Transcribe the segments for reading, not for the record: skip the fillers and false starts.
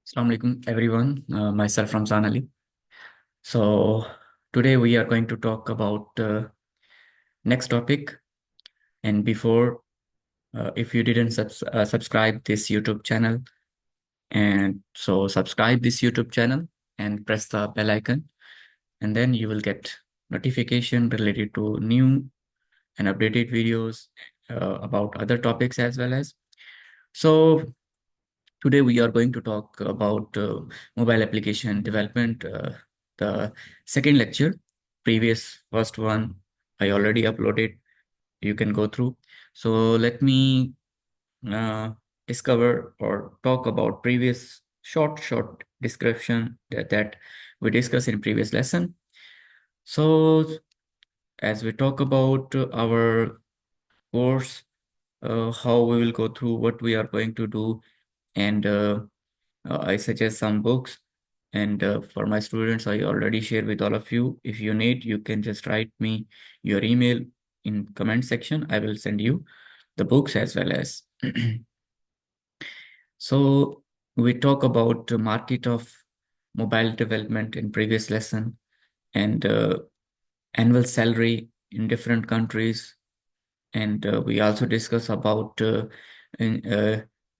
Assalamu alaikum everyone, myself Ramzan Ali. So today we are going to talk about next topic. And before, if you didn't subscribe this YouTube channel, and so subscribe this YouTube channel and press the bell icon, and then you will get notification related to new and updated videos about other topics as well as. So today we are going to talk about mobile application development, the second lecture. Previous first one I already uploaded. You can go through. So let me uh, discover or talk about previous short description that we discussed in previous lesson. So as we talk about our course, how we will go through, what we are going to do, and I suggest some books. And for my students, I already share with all of you. If you need, you can just write me your email in comment section. I will send you the books as well as. So we talk about the market of mobile development in previous lesson, and annual salary in different countries. And we also discuss about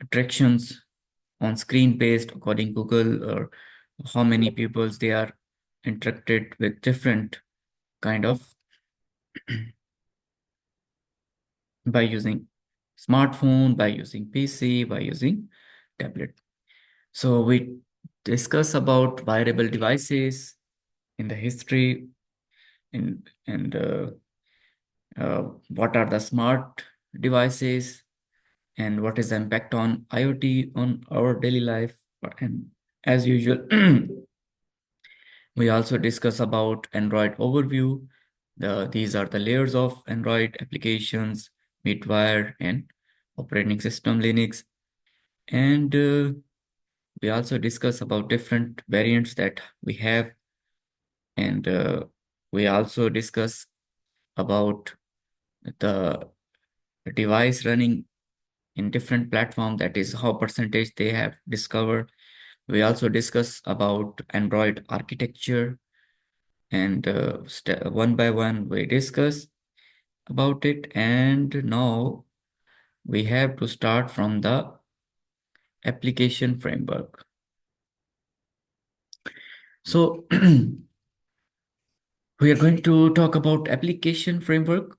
attractions on screen based according Google, or how many pupils they are interacted with different kind of by using smartphone, by using PC, by using tablet. So we discuss about wearable devices in the history, and what are the smart devices, and what is the impact on IoT on our daily life. And as usual, we also discuss about Android overview. These are the layers of Android applications, middleware, and operating system Linux. And we also discuss about different variants that we have. And we also discuss about the device running in different platform, that is how percentage they have discovered. We also discuss about Android architecture, and one by one we discuss about it. And now we have to start from the application framework. So we are going to talk about application framework.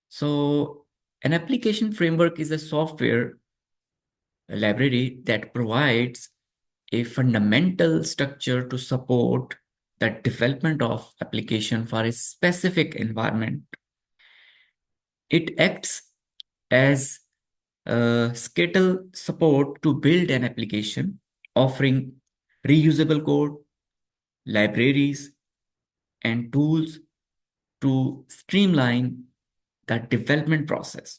So an application framework is a software library that provides a fundamental structure to support the development of application for a specific environment. It acts as scale support to build an application, offering reusable code, libraries, and tools to streamline the development process.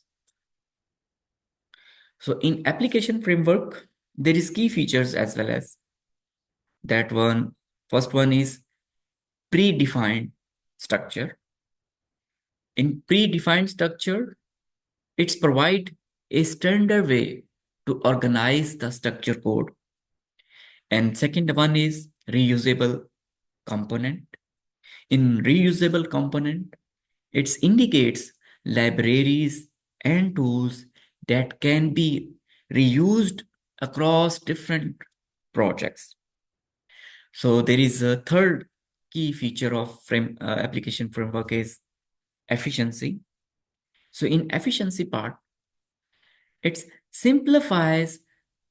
So in application framework, there is key features as well as that one. First one is predefined structure. In predefined structure, it's provide a standard way to organize the structure code. And second one is reusable component. In reusable component, it indicates libraries and tools that can be reused across different projects. So there is a third key feature of application framework is efficiency. So in efficiency part, it simplifies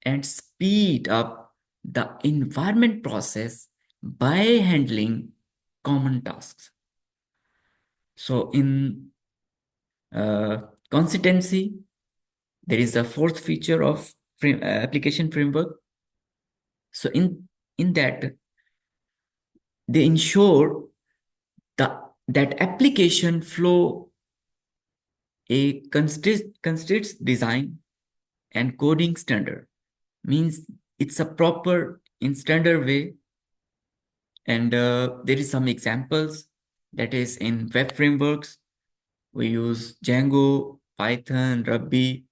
and speed up the environment process by handling common tasks. So in consistency, there is the fourth feature of application framework. So in that, they ensure that application flow a constraints design and coding standard, means it's a proper in standard way. And there is some examples, that is in web frameworks we use Django, Python, Ruby,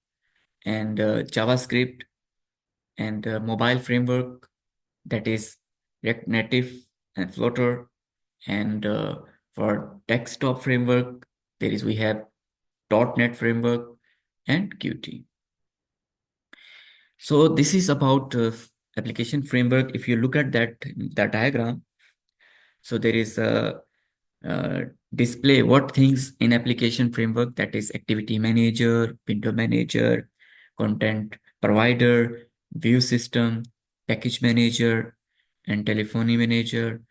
and JavaScript. And mobile framework that is React Native and Flutter. And for desktop framework, we have .NET framework and Qt. So this is about application framework. If you look at that diagram, so there is a uh, display what things in application framework, that is activity manager, window manager, content provider, view system, package manager, and telephony manager,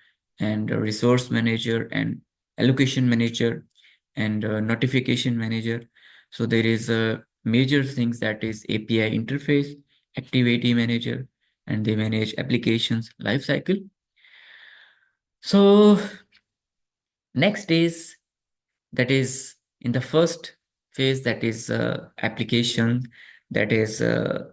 and resource manager, and allocation manager, and notification manager. So there is a major things, that is API interface, activity manager, and they manage applications lifecycle. So next is, that is in the first phase, that is application, that is uh,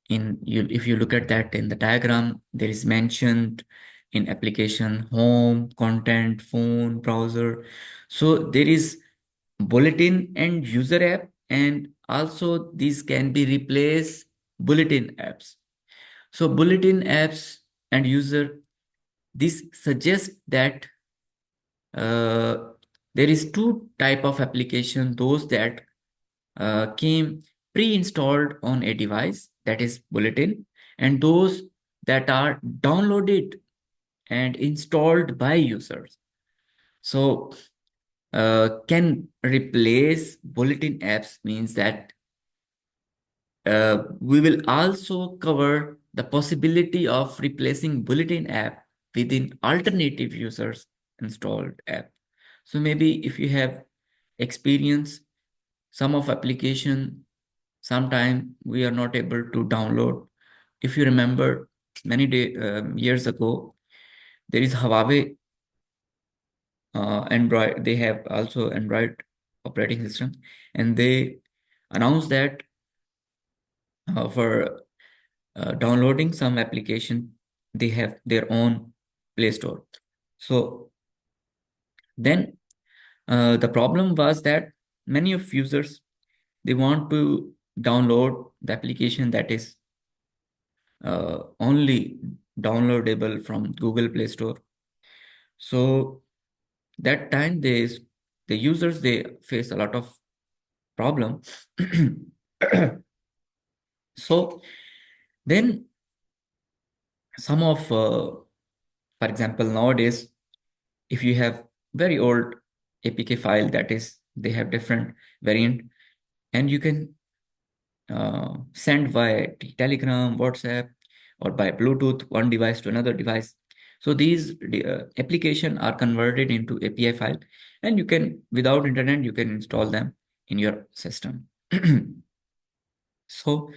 in you if you look at that in the diagram, there is mentioned in application home, content, phone, browser. So there is bulletin and user app, and also these can be replaced bulletin apps. So bulletin apps and user, this suggests that uh, there is two type of application, those that came pre-installed on a device, that is bulletin, and those that are downloaded and installed by users. So can replace bulletin apps means that we will also cover the possibility of replacing bulletin app within alternative users installed app. So maybe if you have experience, some of application, sometime we are not able to download. If you remember, years ago, there is Huawei Android. They have also Android operating system, and they announced that for downloading some application, they have their own Play Store. So then the problem was that many of users, they want to download the application that is only downloadable from Google Play Store. So that time the users, they face a lot of problem. So then some of for example, nowadays, if you have very old APK file, that is they have different variant, and you can send via Telegram, WhatsApp, or by Bluetooth one device to another device. So these application are converted into API file, and you can, without internet, you can install them in your system. So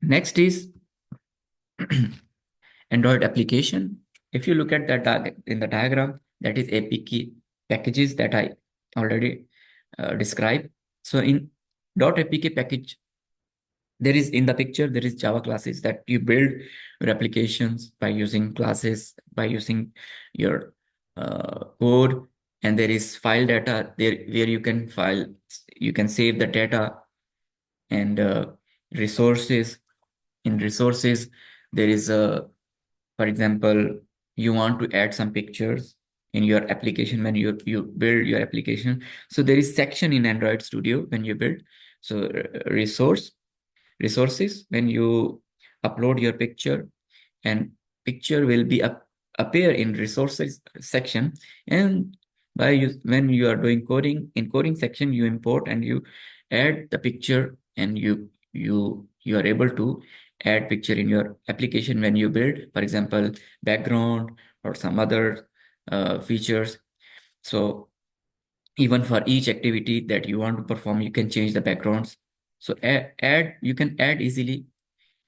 next is Android application. If you look at that in the diagram, that is APK packages that I already described. So in .apk package, there is, in the picture, there is Java classes that you build your applications by using classes, by using your code, and there is file data there where you can save the data, and resources. In resources, there is a, for example, you want to add some pictures in your application when you build your application. So there is section in Android Studio when you build. So resources, when you upload your picture, and picture will be appear in resources section. And when you are doing coding, in coding section, you import and you add the picture, and you are able to add picture in your application when you build, for example, background or some other features. So even for each activity that you want to perform, you can change the backgrounds. So you can add easily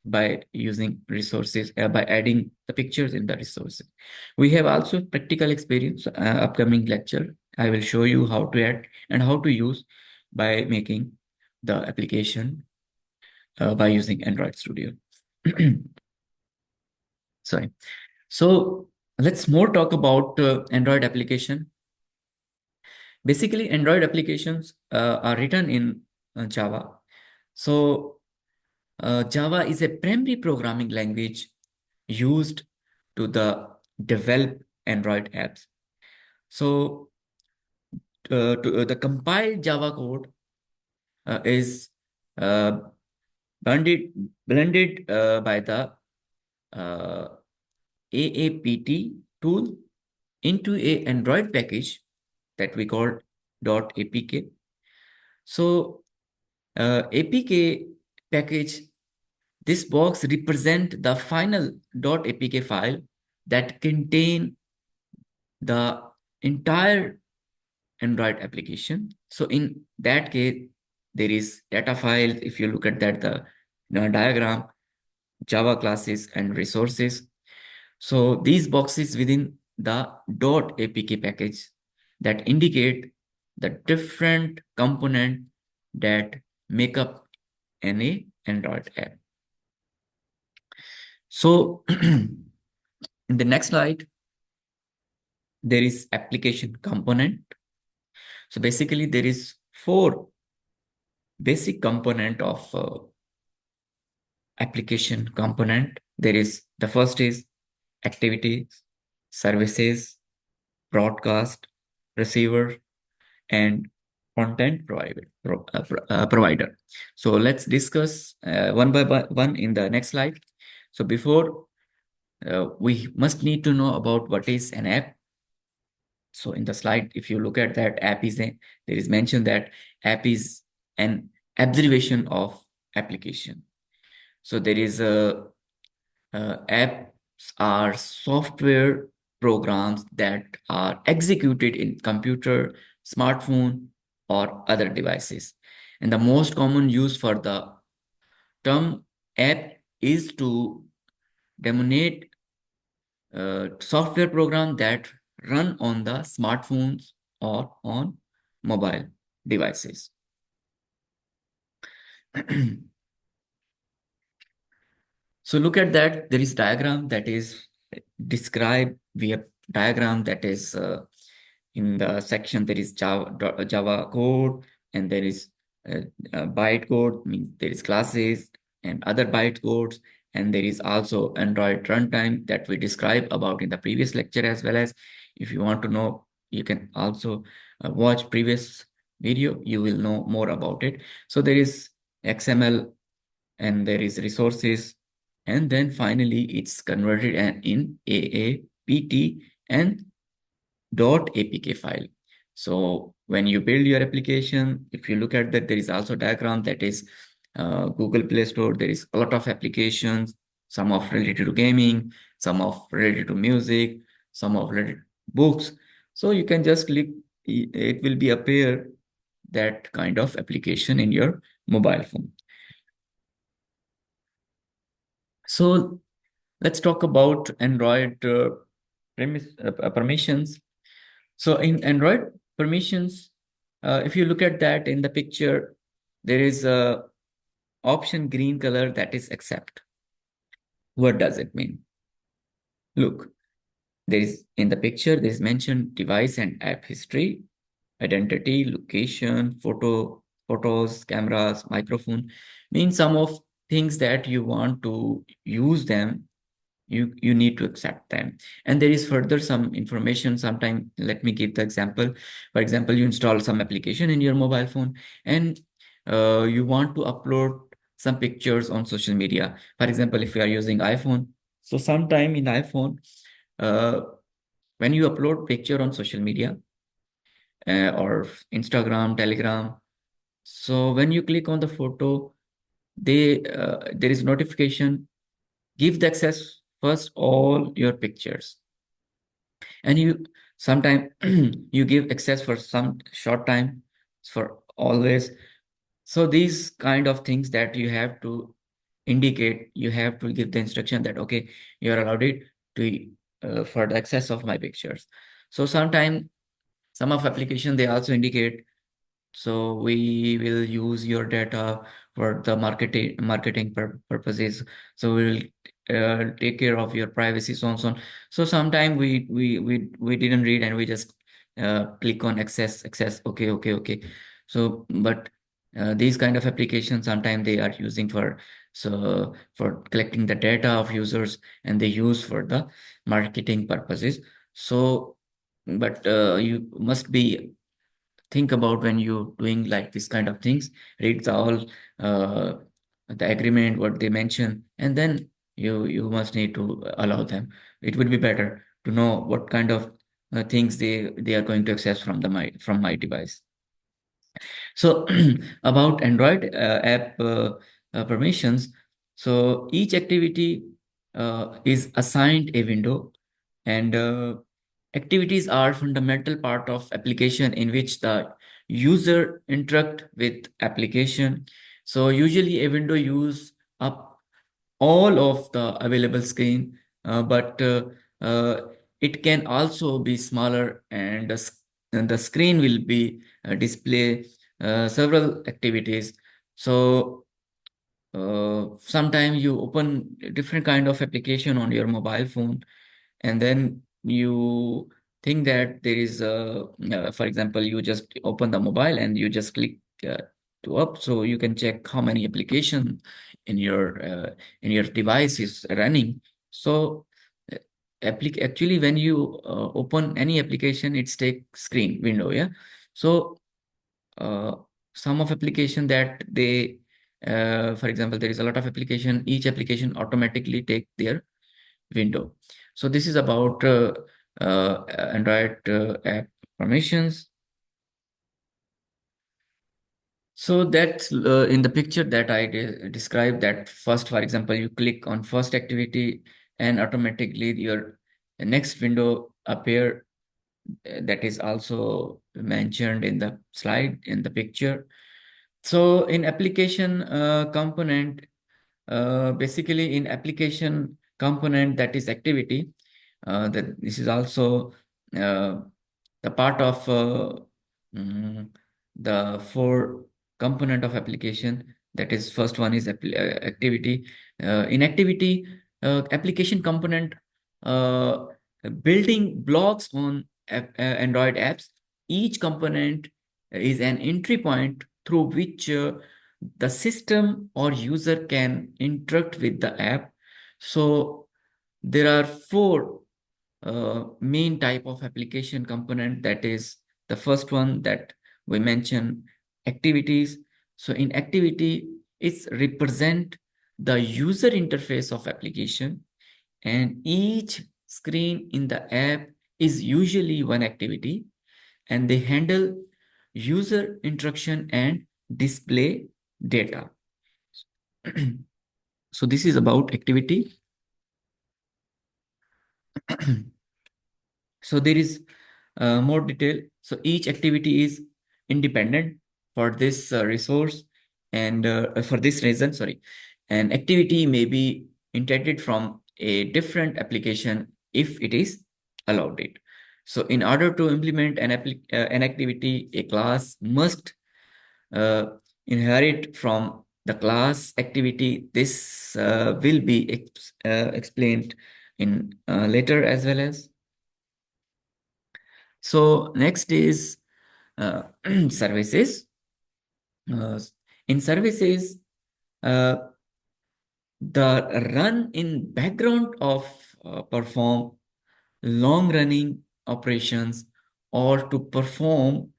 by using resources, by adding the pictures in the resources. We have also practical experience. Upcoming lecture, I will show you how to add and how to use by making the application by using Android Studio. Sorry. So let's more talk about Android application. Basically, Android applications are written in Java. So Java is a primary programming language used to develop Android apps. So the compiled Java code is uh, blended by the uh, AAPT tool into a Android package that we call .apk. So APK package, this box represent the final .apk file that contain the entire Android application. So in that case, there is data file. If you look at that, the diagram, Java classes and resources. So these boxes within the .apk package that indicate the different component that make up any Android app. So in the next slide, there is application component. So basically there is four basic component of application component. There is the first is activities, services, broadcast, receiver, and content provider. So let's discuss one by one in the next slide. So before we must need to know about what is an app. So in the slide, if you look at that, there is mentioned that app is an abbreviation of application. So there is apps are software programs that are executed in computer, smartphone, or other devices. And the most common use for the term app is to denote software program that run on the smartphones or on mobile devices. So look at that. There is diagram that is described via diagram that is in the section. There is Java code, and there is bytecode. Means there is classes and other bytecodes, and there is also Android runtime that we described about in the previous lecture as well. As if you want to know, you can also watch previous video. You will know more about it. So there is XML, and there is resources, and then finally it's converted in AAPT and .apk file. So when you build your application, if you look at that, there is also diagram that is Google Play Store. There is a lot of applications, some of related to gaming, some of related to music, some of related to books. So you can just click, it will be appear that kind of application in your mobile phone. So let's talk about Android permissions. So in Android permissions, if you look at that in the picture, there is a option green color that is accept. What does it mean? Look, there is in the picture, there is mentioned device and app history, identity, location, photos, cameras, microphone, means some of things that you want to use them, you need to accept them. And there is further some information. Sometime, let me give the example. For example, you install some application in your mobile phone, and you want to upload some pictures on social media. For example, if you are using iPhone, so sometime in iPhone, uh, when you upload picture on social media, or Instagram, Telegram, so when you click on the photo, there is notification, give the access first all your pictures, and you sometime you give access for some short time, for always. So these kind of things that you have to indicate, you have to give the instruction that okay, you are allowed it to for the access of my pictures. So sometime some of application, they also indicate, so we will use your data for the marketing purposes. So we will take care of your privacy, so on, so on. So sometime we didn't read, and we just click on access. Okay. So but these kind of applications, sometimes they are using for So for collecting the data of users, and they use for the marketing purposes. So, but you must be think about when you're doing like this kind of things, read the all uh, the agreement, what they mention, and then you must need to allow them. It would be better to know what kind of things they are going to access from the my device. So about Android app permissions, so each activity is assigned a window, and activities are fundamental part of application in which the user interact with application. So usually a window use up all of the available screen, but uh, it can also be smaller, and and the screen will be display several activities. So sometimes you open a different kind of application on your mobile phone, and then you think that there is for example, you just open the mobile and you just click to up, so you can check how many application in your device is running. So uh, actually when you open any application, it's take screen window, yeah. So uh, some of application that they for example, there is a lot of application, each application automatically take their window. So this is about Android app permissions. So that's in the picture that I described, that first, for example, you click on first activity and automatically your next window appear. That is also mentioned in the slide in the picture. So in application component, basically in application component, that is activity, that this is also uh, the part of mm, the four component of application. That is, first one is activity. In activity, application component uh, building blocks on Android apps. Each component is an entry point through which the system or user can interact with the app. So there are four main type of application component. That is the first one that we mentioned, activities. So in activity, it's represent the user interface of application, and each screen in the app is usually one activity, and they handle user interaction and display data. So this is about activity. So there is more detail. So each activity is independent for this resource, and for this reason, sorry, an activity may be intended from a different application if it is allowed it. So in order to implement an activity, a class must uh, inherit from the class activity. This will be explained in later as well as. So next is uh, services. In services, uh, the run in background of perform long running operations, or to perform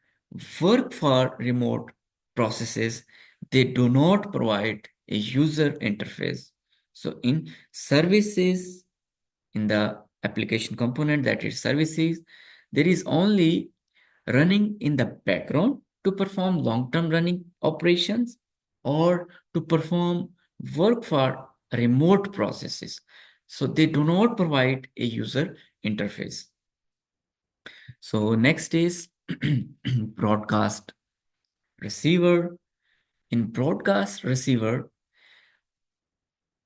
work for remote processes. They do not provide a user interface. So in services, in the application component, that is services, there is only running in the background to perform long-term running operations, or to perform work for remote processes. So they do not provide a user interface. So next is broadcast receiver. In broadcast receiver,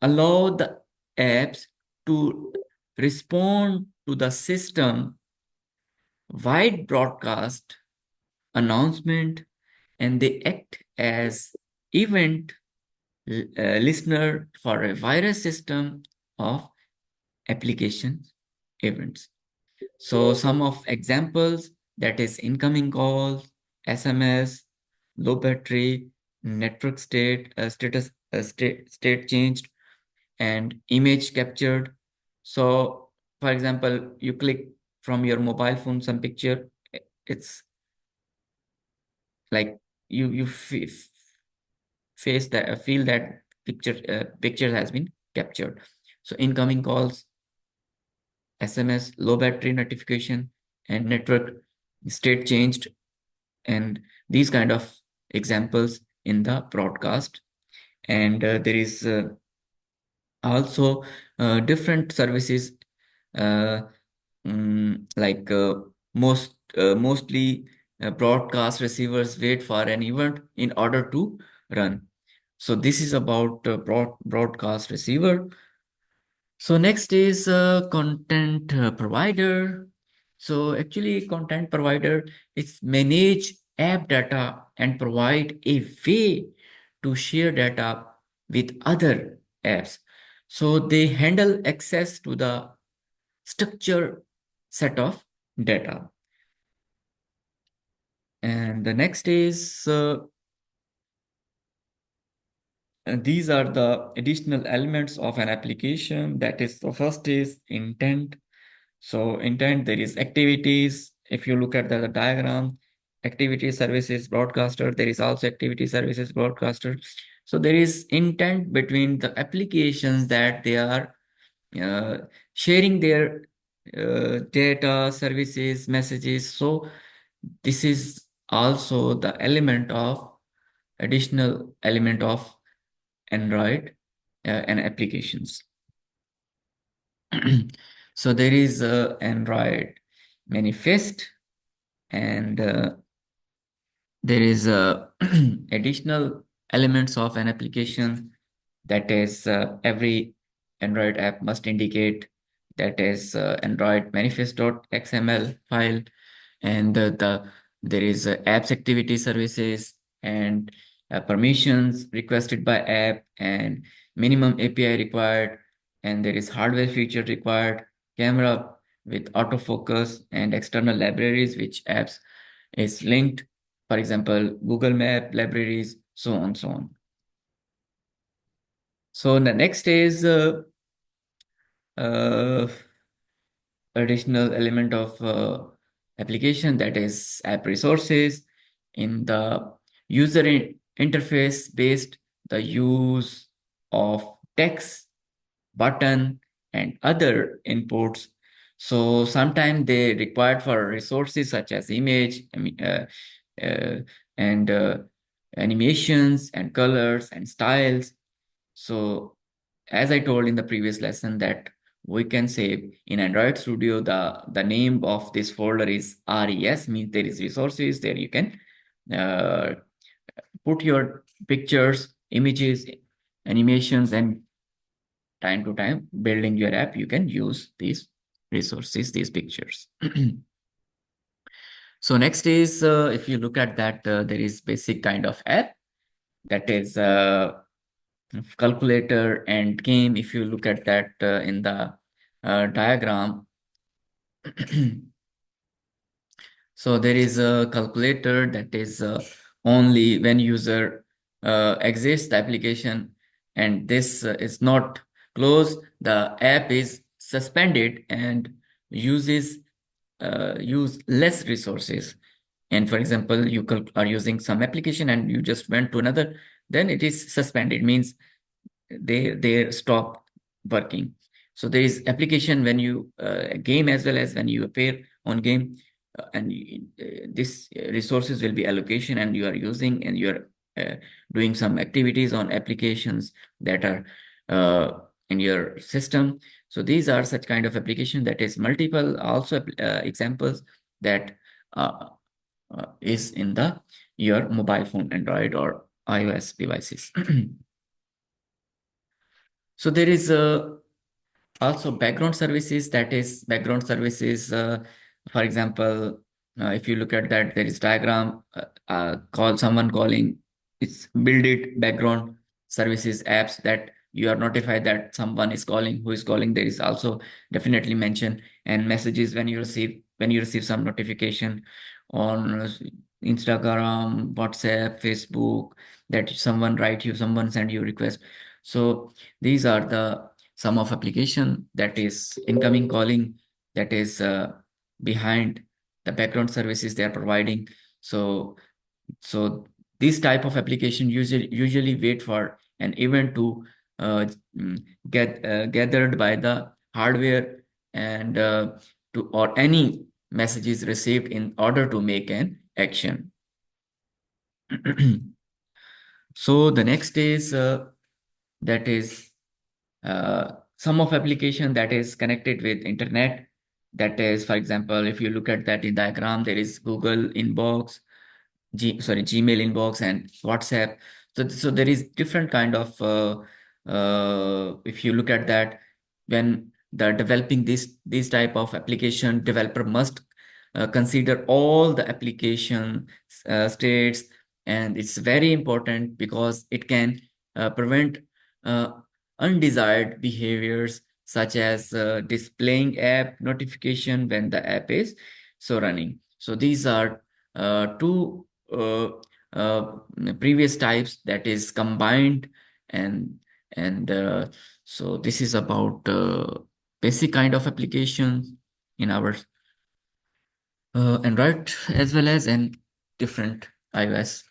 allow the apps to respond to the system wide broadcast announcement, and they act as event listener for a virus system of application events. So some of examples, that is incoming calls, SMS, low battery, network status state changed, and image captured. So, for example, you click from your mobile phone some picture, it's like you face that feel that picture has been captured. So incoming calls, SMS, low battery notification, and network state changed, and these kind of examples in the broadcast. And there is also different services, uh, like mostly broadcast receivers wait for an event in order to run. So this is about broadcast receiver. So next is content provider. So actually content provider is manage app data and provide a way to share data with other apps. So they handle access to the structured set of data. And the next is these are the additional elements of an application. That is, the first is intent. So intent, there is activities. If you look at the diagram, activity services broadcaster, there is also activity services broadcaster. So there is intent between the applications that they are uh, sharing their data, services, messages. So this is also the element of additional element of Android and applications. So there is Android manifest, and there is additional elements of an application, that is every Android app must indicate, that is Android manifest.xml file, and there is apps activity services, and permissions requested by app, and minimum API required, and there is hardware feature required, camera with autofocus, and external libraries which apps is linked, for example Google Map libraries, so on so on. So the next is uh, additional element of application, that is app resources. In the user interface based, the use of text, button, and other inputs. So sometimes they required for resources such as image, uh, and animations and colors and styles. So as I told in the previous lesson, that we can say in Android Studio, the name of this folder is res, means there is resources there. You can uh, put your pictures, images, animations, and time to time building your app, you can use these resources, these pictures. So next is if you look at that, there is basic kind of app, that is calculator and game. If you look at that in the diagram, so there is a calculator, that is only when user exits the application and this is not closed, the app is suspended and uses use less resources. And for example, you are using some application and you just went to another, then it is suspended, means they stop working. So there is application when you game, as well as when you appear on game, and this resources will be allocation, and you are using, and you are doing some activities on applications that are in your system. So these are such kind of application, that is multiple also examples that is in the your mobile phone, Android or iOS devices. So there is also background services, that is background services. For example, if you look at that, there is diagram, call someone calling, it's build it background services apps, that you are notified that someone is calling, who is calling, there is also definitely mentioned. And messages, when you receive some notification on Instagram, WhatsApp, Facebook, that someone write you, someone send you request. So these are the some of application that is incoming calling, that is behind the background services they are providing. So this type of application usually wait for an event to uh, get gathered by the hardware, and to or any messages received in order to make an action. So the next is that is some of application that is connected with internet. That is, for example, if you look at that in diagram, there is Google inbox, Gmail inbox, and WhatsApp. So there is different kind of if you look at that, when the developing this type of application, developer must consider all the application states, and it's very important because it can prevent uh, undesired behaviors, such as displaying app notification when the app is so running. So these are two uh, previous types that is combined, and and so this is about basic kind of applications in our Android as well as in different iOS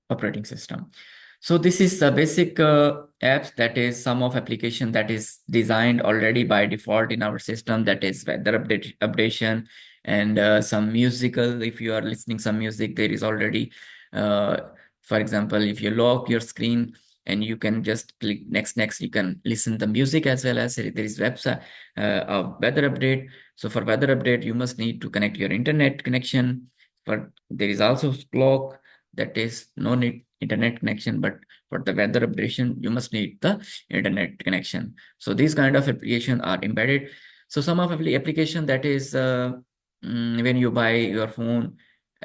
operating system. So this is the basic apps, that is some of application that is designed already by default in our system, that is weather updation, and some musical. If you are listening some music, there is already uh, for example, if you lock your screen and you can just click next, you can listen the music, as well as there is website of weather update. So for weather update, you must need to connect your internet connection. But there is also clock, that is no need internet connection, but for the weather updation you must need the internet connection. So these kind of applications are embedded. So some of the application that is when you buy your phone,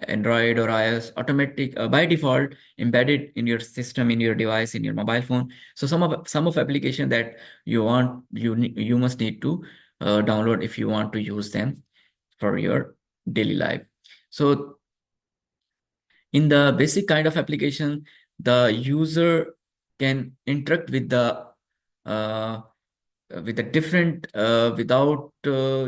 Android or iOS, automatic by default embedded in your system, in your device, in your mobile phone. So some of application that you must need to download if you want to use them for your daily life. So in the basic kind of application, the user can interact uh, with the different without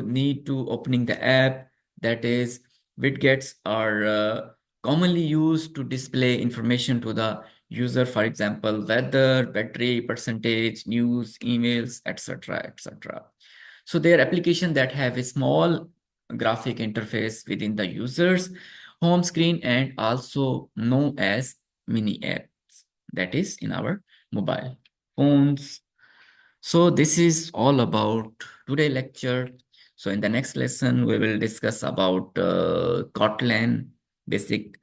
need to opening the app. That is, widgets are commonly used to display information to the user, for example, weather, battery percentage, news, emails, etc., etc. So they are applications that have a small graphic interface within the user's home screen, and also known as mini apps, that is in our mobile phones. So this is all about today lecture. So in the next lesson, we will discuss about Kotlin, basic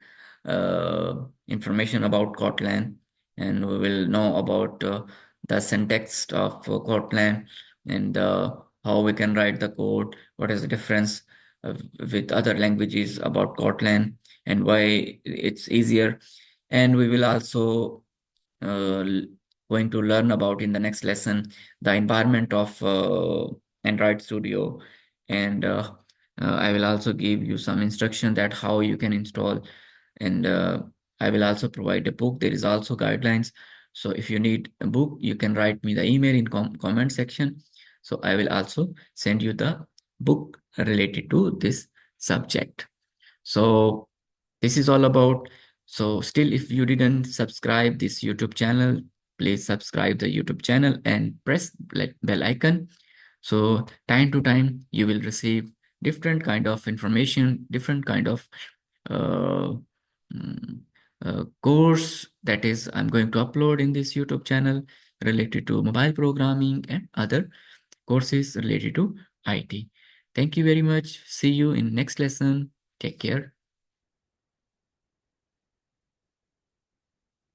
information about Kotlin, and we will know about the syntax of Kotlin, and how we can write the code, what is the difference with other languages about Kotlin, and why it's easier. And we will also uh, going to learn about in the next lesson the environment of Android Studio, and I will also give you some instruction that how you can install, and I will also provide a book. There is also guidelines. So if you need a book, you can write me the email in comment section. So I will also send you the book related to this subject. So this is all about. So still, if you didn't subscribe this YouTube channel, please subscribe the YouTube channel and press bell icon. So time to time you will receive different kind of information, different kind of uh, mm, course that is I'm going to upload in this YouTube channel related to mobile programming and other courses related to IT. Thank you very much. See you in next lesson. Take care.